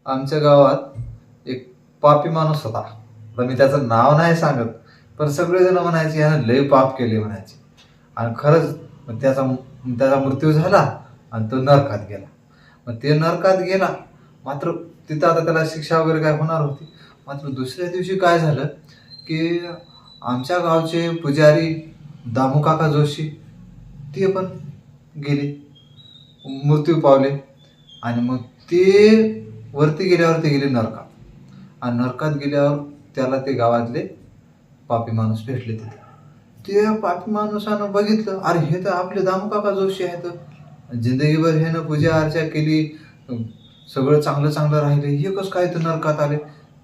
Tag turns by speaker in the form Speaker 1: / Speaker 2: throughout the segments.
Speaker 1: आमच्या गावात एक पापी माणूस होता. तर मी त्याचं नाव नाही सांगत, पण सगळेजण म्हणायचे यानं लय पाप केले म्हणायचे. आणि खरंच मग त्याचा मृत्यू झाला आणि तो नरकात गेला. मग ते नरकात गेला, मात्र तिथं आता त्याला शिक्षा वगैरे काय होणार होती. मात्र दुसऱ्या दिवशी काय झालं की आमच्या गावचे पुजारी दामू काका जोशी ते पण गेले, मृत्यू पावले. आणि मग ते वरती गेल्यावर ते गेले नरकात. आणि नरकात गेल्यावर त्याला ते गावातले पापी माणूस भेटले तिथे. ते पापी माणसानं बघितलं, अरे हे तर आपले दामू काका जोशी आहेत. जिंदगीभर ह्यानं पूजा अर्चा केली, सगळं चांगलं चांगलं राहिले, हे कसं काय तर नरकात आले.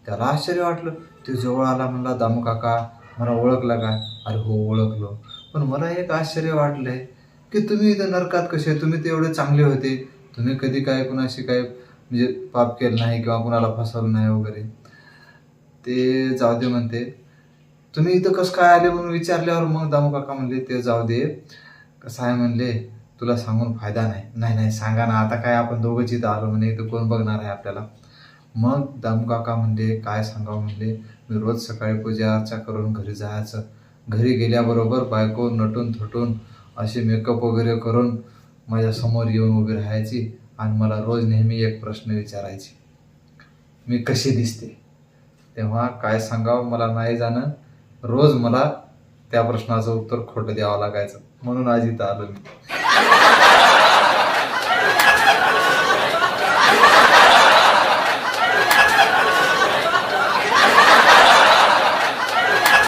Speaker 1: त्याला आश्चर्य वाटलं. ते जवळ आला, म्हणला दामू काका मला ओळखला का? अरे हो ओळखलो, पण मला एक आश्चर्य वाटलंय की तुम्ही इथं नरकात कसे? तुम्ही ते एवढे चांगले होते, तुम्ही कधी काय कुणाशी काय म्हणजे पाप केलं नाही किंवा कुणाला फसवलं नाही वगैरे. ते जाऊ दे म्हणते, तुम्ही इथं कसं काय आले म्हणून विचारल्यावर मग दामू काका म्हणले ते जाऊ दे, कसं आहे म्हणले, तुला सांगून फायदा नाही. नाही नाही सांगा ना, आता काय आपण दोघंच इथं आलो म्हणे, इथं कोण बघणार आहे आपल्याला. मग दामू काका म्हणले काय सांगावं म्हणले, मी रोज सकाळी पूजा अर्चा करून घरी जायचं. घरी गेल्याबरोबर बायको नटून थटून अशी मेकअप वगैरे करून माझ्या समोर येऊन उभी राहायची आणि मला रोज नेहमी एक प्रश्न विचारायची, मी कशी दिसते? तेव्हा काय सांगावं मला नाही जाणं, रोज मला त्या प्रश्नाचं उत्तर खोटं द्यावं लागायचं. म्हणून आज इथं आलो मी.